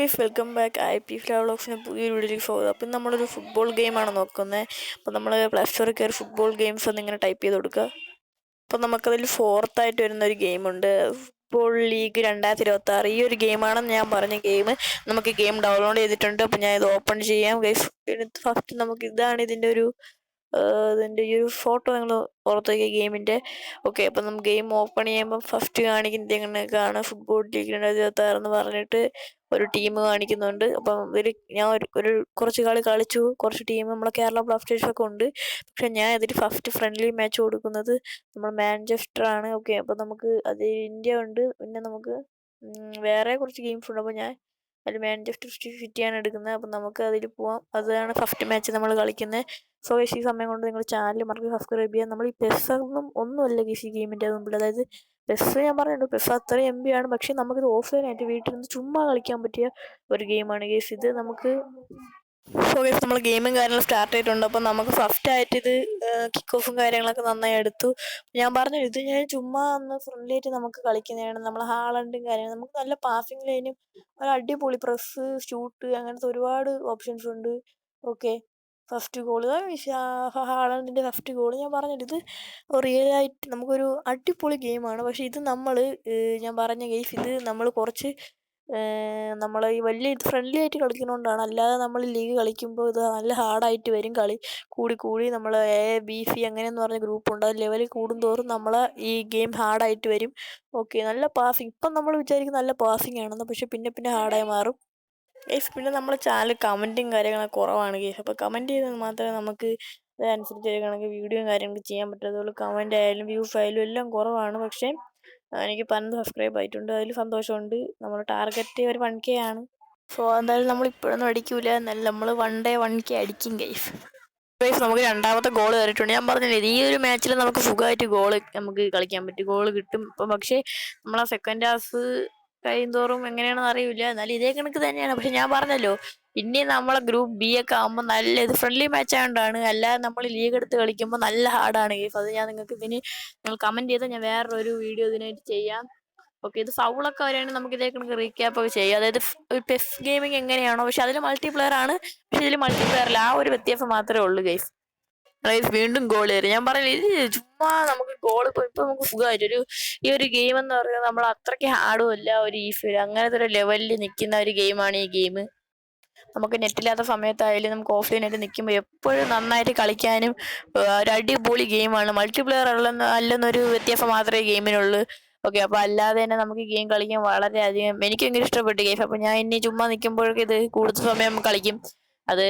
Guys welcome back IP ഫ്ലവ്ലോഗ്സിന് പുതിയൊരു വീഡിയോയിലേക്ക് സ്വാഗതം. അപ്പം നമ്മളൊരു ഫുട്ബോൾ ഗെയിമാണ് നോക്കുന്നത്. അപ്പോൾ നമ്മൾ പ്ലേ സ്റ്റോറിൽ കയറി ഫുട്ബോൾ ഗെയിംസ് എന്നിങ്ങനെ ടൈപ്പ് ചെയ്ത് കൊടുക്കുക. അപ്പം നമുക്കതിൽ ഫോർത്തായിട്ട് വരുന്നൊരു ഗെയിമുണ്ട്, ഫുട്ബോൾ ലീഗ് 2026. ഈ ഒരു ഗെയിമാണെന്ന് ഞാൻ പറഞ്ഞ ഗെയിം. നമുക്ക് ഗെയിം ഡൗൺലോഡ് ചെയ്തിട്ടുണ്ട്. അപ്പം ഞാൻ ഇത് ഓപ്പൺ ചെയ്യാം ഗൈസ്. ഫസ്റ്റ് നമുക്ക് ഇതാണ് ഇതിൻ്റെ ഒരു ഈ ഒരു ഫോട്ടോ നിങ്ങൾ ഓർത്ത് വയ്ക്കുക ഗെയിമിൻ്റെ. ഓക്കെ, അപ്പം നമുക്ക് ഗെയിം ഓപ്പൺ ചെയ്യുമ്പോൾ ഫസ്റ്റ് കാണിക്കുന്നത് എങ്ങനെയൊക്കെയാണ് ഫുട്ബോൾ ലീഗ് 2026 എന്ന് പറഞ്ഞിട്ട് ഒരു ടീം കാണിക്കുന്നുണ്ട്. അപ്പം ഞാൻ കുറച്ച് കളി കളിച്ചു, കുറച്ച് ടീം നമ്മളെ കേരള ബ്ലാസ്റ്റേഴ്സൊക്കെ ഉണ്ട്. പക്ഷെ ഞാൻ ഇതിൽ ഫസ്റ്റ് ഫ്രണ്ട്ലി മാച്ച് കൊടുക്കുന്നത് നമ്മൾ മാഞ്ചസ്റ്റർ ആണ്. ഓക്കെ, അപ്പം നമുക്ക് അത് ഇന്ത്യ ഉണ്ട്, പിന്നെ നമുക്ക് വേറെ കുറച്ച് ഗെയിംസ് ഉണ്ട്. അപ്പോൾ ഞാൻ അതിൽ മാഞ്ചസ്റ്റർ സിറ്റിയാണ് എടുക്കുന്നത്. അപ്പം നമുക്ക് അതിൽ പോവാം. അതാണ് ഫസ്റ്റ് മാച്ച് നമ്മൾ കളിക്കുന്നത്. സോ ഈ സമയം കൊണ്ട് നിങ്ങൾ ചാനൽ മറക്കി സബ്സ്ക്രൈബ് ചെയ്യാം. നമ്മൾ ഈ ഒന്നുമല്ല ഈ ഗെയിമിൻ്റെ മുമ്പിൽ, അതായത് ഞാൻ പറഞ്ഞിട്ടുണ്ട് പെസ് അത്രയും MB ആണ്. പക്ഷെ നമുക്കിത് ഓഫ്ലൈനായിട്ട് വീട്ടിൽ നിന്ന് ചുമ്മാ കളിക്കാൻ പറ്റിയ ഒരു ഗെയിമാണ് ഗേസ് ഇത്. നമുക്ക് സോ ഗേസ് നമ്മൾ ഗെയിമും കാര്യങ്ങളും സ്റ്റാർട്ട് ചെയ്തിട്ടുണ്ട്. അപ്പം നമുക്ക് ഫസ്റ്റായിട്ട് ഇത് കിക്ക് ഓഫും കാര്യങ്ങളൊക്കെ നന്നായി എടുത്തു. ഞാൻ പറഞ്ഞു ഇത് ഞാൻ ചുമ്മാ ഒന്ന് ഫ്രണ്ട്ലി ആയിട്ട് നമുക്ക് കളിക്കുന്നതാണ്. നമ്മൾ ഹാളണ്ടും കാര്യങ്ങളും നമുക്ക് നല്ല പാസിംഗ് ലൈനും ഒരു അടിപൊളി പ്രസ് ഷൂട്ട് അങ്ങനത്തെ ഒരുപാട് ഓപ്ഷൻസ് ഉണ്ട്. ഓക്കെ, ഫസ്റ്റ് ഗോൾ ഹാളണ്ടിൻ്റെ ഫസ്റ്റ് ഗോൾ. ഞാൻ പറഞ്ഞിട്ട് ഇത് റിയലായിട്ട് നമുക്കൊരു അടിപൊളി ഗെയിമാണ്. പക്ഷേ ഇത് ഞാൻ പറഞ്ഞ ഗെയിംസ് ഇത് നമ്മൾ കുറച്ച് നമ്മൾ ഈ വലിയ ഫ്രണ്ട്ലി ആയിട്ട് കളിക്കുന്നതുകൊണ്ടാണ്. അല്ലാതെ നമ്മൾ ലീഗ് കളിക്കുമ്പോൾ ഇത് നല്ല ഹാർഡായിട്ട് വരും. കളി കൂടി നമ്മൾ BC അങ്ങനെയെന്ന് പറഞ്ഞ ഗ്രൂപ്പുണ്ട്. അത് ലെവൽ കൂടുന്തോറും നമ്മൾ ഈ ഗെയിം ഹാർഡായിട്ട് വരും. ഓക്കെ, നല്ല പാസിങ് ഇപ്പം നമ്മൾ വിചാരിക്കും നല്ല പാസിങ് ആണെന്ന്, പക്ഷെ പിന്നെ ഹാർഡായി മാറും ഗൈസ്. പിന്നെ നമ്മുടെ ചാനൽ കമൻറ്റും കാര്യങ്ങളൊക്കെ കുറവാണ് ഗൈസ്. അപ്പോൾ കമൻറ്റ് ചെയ്താൽ മാത്രമേ നമുക്ക് അതനുസരിച്ച് കണക്ക് വീഡിയോയും കാര്യങ്ങളൊക്കെ ചെയ്യാൻ പറ്റത്തുള്ളൂ. കമൻറ്റ് ആയാലും വ്യൂസ് ആയാലും എല്ലാം കുറവാണ്. പക്ഷേ എനിക്ക് 12 സബ്സ്ക്രൈബ് ആയിട്ടുണ്ട്, അതിൽ സന്തോഷമുണ്ട്. നമ്മുടെ ടാർഗറ്റ് ഒരു 1K ആണ്. സോ എന്തായാലും നമ്മൾ ഇപ്പോഴൊന്നും അടിക്കൂല, എന്നാലും നമ്മൾ 1 day 1K അടിക്കും ഗൈസ്. നമുക്ക് രണ്ടാമത്തെ ഗോൾ കയറിയിട്ടുണ്ട്. ഞാൻ പറഞ്ഞില്ലേ ഈ ഒരു മാച്ചിൽ നമുക്ക് സുഖമായിട്ട് നമുക്ക് കളിക്കാൻ പറ്റും, ഗോൾ കിട്ടും. ഇപ്പം പക്ഷേ നമ്മളെ സെക്കൻഡ് ഹാഫ് കഴിയുന്തോറും എങ്ങനെയാണെന്ന് അറിയില്ല, എന്നാലും ഇതേ കണക്ക് തന്നെയാണ്. പക്ഷെ ഞാൻ പറഞ്ഞല്ലോ ഇനി നമ്മളെ ഗ്രൂപ്പ് B ഒക്കെ ആകുമ്പോൾ നല്ല ഇത് ഫ്രണ്ട്ലി മാച്ച് ആയതുകൊണ്ടാണ്. അല്ലാതെ നമ്മൾ ലീഗ് എടുത്ത് കളിക്കുമ്പോൾ നല്ല ഹാർഡാണ് ഗെയിം. അത് ഞാൻ നിങ്ങൾ കമൻറ്റ് ചെയ്താൽ ഞാൻ വേറൊരു വീഡിയോ ഇതിനായിട്ട് ചെയ്യാം. ഓക്കെ, ഇത് ഫൗളൊക്കെ വരികയാണെങ്കിൽ നമുക്ക് ഇതേ കണക്ക് റീക്യാപ്പ് ഒക്കെ ചെയ്യാം. അതായത് പെസ് ഗെയിമിങ് എങ്ങനെയാണോ, പക്ഷെ അതിൽ മൾട്ടിപ്ലെയർ ആണ്. പക്ഷെ ഇതിൽ മൾട്ടിപ്ലെയറിൽ ആ ഒരു വ്യത്യാസം മാത്രമേ ഉള്ളൂ ഗൈസ്. വീണ്ടും ഗോൾ കയറി. ഞാൻ പറഞ്ഞില്ല ഇത് ചുമ്മാ നമുക്ക് ഗോൾ ഇപ്പൊ നമുക്ക് സുഖമായിട്ട് ഈ ഒരു ഗെയിം എന്ന് പറയുന്നത് നമ്മൾ അത്രയ്ക്ക് ഹാർഡും അല്ല, ഒരു ഈസി അങ്ങനത്തെ ഒരു ലെവലിൽ നിൽക്കുന്ന ഒരു ഗെയിമാണ് ഈ ഗെയിം. നമുക്ക് നെറ്റില്ലാത്ത സമയത്തായാലും നമുക്ക് ഓഫ്ലൈനായിട്ട് നിൽക്കുമ്പോൾ എപ്പോഴും നന്നായിട്ട് കളിക്കാനും ഒരു അടിപൊളി ഗെയിമാണ്. മൾട്ടിപ്ലെയർ അല്ലെന്നൊരു വ്യത്യാസം മാത്രമേ ഗെയിമിനുള്ളൂ. ഓക്കെ, അപ്പോൾ അല്ലാതെ തന്നെ നമുക്ക് ഗെയിം കളിക്കാൻ വളരെയധികം എനിക്ക് ഭയങ്കര ഇഷ്ടപ്പെട്ട ഗെയിം. അപ്പോൾ ഞാൻ ഇനി ചുമ്മാ നിൽക്കുമ്പോഴൊക്കെ ഇത് കൂടുതൽ സമയം കളിക്കും. അത്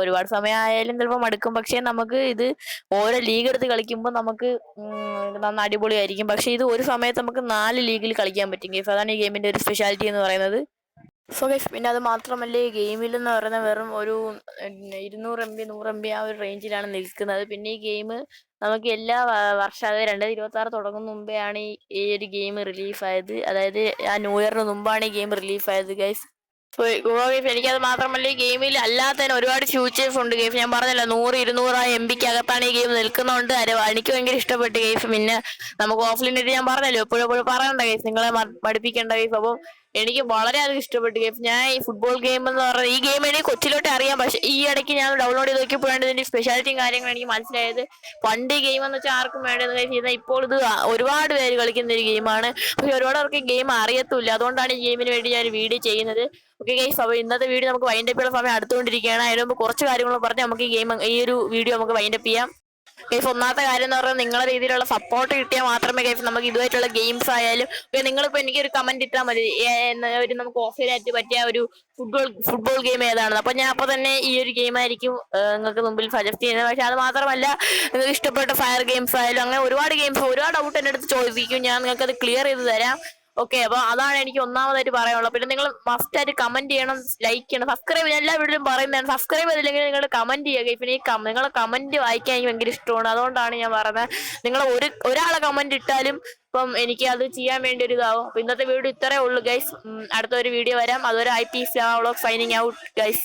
ഒരുപാട് സമയം ആയാലും ചിലപ്പോൾ മടുക്കും. പക്ഷേ നമുക്ക് ഇത് ഓരോ ലീഗ് എടുത്ത് കളിക്കുമ്പോൾ നമുക്ക് നന്ന അടിപൊളിയായിരിക്കും. പക്ഷേ ഇത് ഒരു സമയത്ത് നമുക്ക് 4 ലീഗിൽ കളിക്കാൻ പറ്റും ഗെയിംസ്. അതാണ് ഈ ഗെയിമിൻ്റെ ഒരു സ്പെഷ്യാലിറ്റി എന്ന് പറയുന്നത്. സോ ഗൈസ്, പിന്നെ അത് മാത്രമല്ല ഈ ഗെയിമിലെന്ന് പറയുന്നത് വെറും ഒരു 200 MB 100 MB ആ ഒരു റേഞ്ചിലാണ് നിൽക്കുന്നത്. പിന്നെ ഈ ഗെയിം നമുക്ക് എല്ലാ വർഷം, അതായത് 2026 തുടങ്ങുന്ന മുമ്പേ ആണ് ഈ ഒരു ഗെയിം റിലീഫായത്. അതായത് ആ ന്യൂ ഇയറിന് മുമ്പാണ് ഈ ഗെയിം റിലീഫായത് ഗൈസ്. എനിക്കത് മാത്രമല്ല ഈ ഗെയിമിൽ അല്ലാതെ തന്നെ ഒരുപാട് ഫ്യൂച്ചേഴ്സ് ഉണ്ട് ഗെയിം. ഞാൻ പറഞ്ഞല്ലോ 100-200 MBക്ക് അകത്താണ് ഈ ഗെയിം നിൽക്കുന്നതുകൊണ്ട് എനിക്ക് ഭയങ്കര ഇഷ്ടപ്പെട്ട ഗെയിം. പിന്നെ നമുക്ക് ഓഫ്ലൈനായിട്ട് ഞാൻ പറഞ്ഞല്ലോ എപ്പോഴും പറയണ്ട ഗെയിം, നിങ്ങളെ പഠിപ്പിക്കേണ്ട ഗെയിം. അപ്പോൾ എനിക്ക് വളരെയധികം ഇഷ്ടപ്പെട്ടു ഗെയിം. ഞാൻ ഈ ഫുട്ബോൾ ഗെയിം എന്ന് പറയുന്നത് ഈ ഗെയിം എനിക്ക് കൊച്ചിലോട്ട് അറിയാം. പക്ഷെ ഈ ഇടയ്ക്ക് ഞാൻ ഡൗൺലോഡ് ചെയ്ത് നോക്കിയപ്പോഴാണ് ഇതിന്റെ സ്പെഷ്യാലിറ്റിയും കാര്യങ്ങളും എനിക്ക് മനസ്സിലായത്. പണ്ട് ഈ ഗെയിം എന്ന് വെച്ചാൽ ആർക്കും വേണ്ടത് ചെയ്യുന്നത്, ഇപ്പോൾ ഇത് ഒരുപാട് പേര് കളിക്കുന്ന ഒരു ഗെയിമാണ്. പക്ഷെ ഒരുപാട് പേർക്ക് ഗെയിം അറിയത്തില്ല. അതുകൊണ്ടാണ് ഈ ഗെയിമിന് വേണ്ടി ഞാൻ വീഡിയോ ചെയ്യുന്നത്. ഓക്കെ ഗൈസ്, അപ്പോൾ ഇന്നത്തെ വീഡിയോ നമുക്ക് വൈൻഡപ്പ് ചെയ്യാനുള്ള സമയം അടുത്തുകൊണ്ടിരിക്കുകയാണ്. അതിന് മുമ്പ് കുറച്ച് കാര്യങ്ങൾ പറഞ്ഞ് നമുക്ക് ഈ ഒരു വീഡിയോ നമുക്ക് വൈൻഡപ്പ് ചെയ്യാം. ഗൈസ്, ഒന്നാമത്തെ കാര്യം എന്ന് പറഞ്ഞാൽ നിങ്ങളുടെ രീതിയിലുള്ള സപ്പോർട്ട് കിട്ടിയാൽ മാത്രമേ ഗൈസ് നമുക്ക് ഇതുമായിട്ടുള്ള ഗെയിംസ് ആയാലും നിങ്ങളിപ്പോൾ എനിക്കൊരു കമന്റ് ഇട്ടാൽ മതി നമുക്ക് ഓഫ്ലൈനായിട്ട് പറ്റിയ ഒരു ഫുട്ബോൾ ഗെയിം ഏതാണെന്ന്. അപ്പോൾ ഞാൻ അപ്പോൾ തന്നെ ഈ ഒരു ഗെയിം ആയിരിക്കും നിങ്ങൾക്ക് മുമ്പിൽ സജസ്റ്റ് ചെയ്യുന്നത്. പക്ഷെ അത് മാത്രമല്ല നിങ്ങൾക്ക് ഇഷ്ടപ്പെട്ട ഫയർ ഗെയിംസ് ആയാലും അങ്ങനെ ഒരുപാട് ഗെയിംസ്, ഒരുപാട് ഡൗട്ട് എൻ്റെ അടുത്ത് ചോദിക്കും, ഞാൻ നിങ്ങൾക്ക് അത് ക്ലിയർ ചെയ്ത് തരാം. ഓക്കെ, അപ്പോൾ അതാണ് എനിക്ക് ഒന്നാമതായിട്ട് പറയാനുള്ളത്. പിന്നെ നിങ്ങൾ മസ്റ്റായിട്ട് കമന്റ് ചെയ്യണം, ലൈക്ക് ചെയ്യണം, സബ്സ്ക്രൈബ് ചെയ്യാൻ എല്ലാ വീഡിയോയിലും പറയുന്നതാണ്. സബ്സ്ക്രൈബ് ചെയ്തില്ലെങ്കിൽ നിങ്ങൾ കമന്റ് ചെയ്യുക. പിന്നെ നിങ്ങളെ കമന്റ് വായിക്കാൻ എനിക്ക് ഭയങ്കര ഇഷ്ടമാണ്. അതുകൊണ്ടാണ് ഞാൻ പറയുന്നത്, നിങ്ങൾ ഒരാളെ കമന്റ് ഇട്ടാലും ഇപ്പം എനിക്ക് അത് ചെയ്യാൻ വേണ്ടി ഒരു ഇതാവും. അപ്പോൾ ഇന്നത്തെ വീഡിയോ ഇത്രയേ ഉള്ളൂ ഗൈസ്. അടുത്തൊരു വീഡിയോ വരാം. അതൊരു IP ഫ്ലവ്ലോഗ് സൈനിങ് ഔട്ട് ഗൈസ്.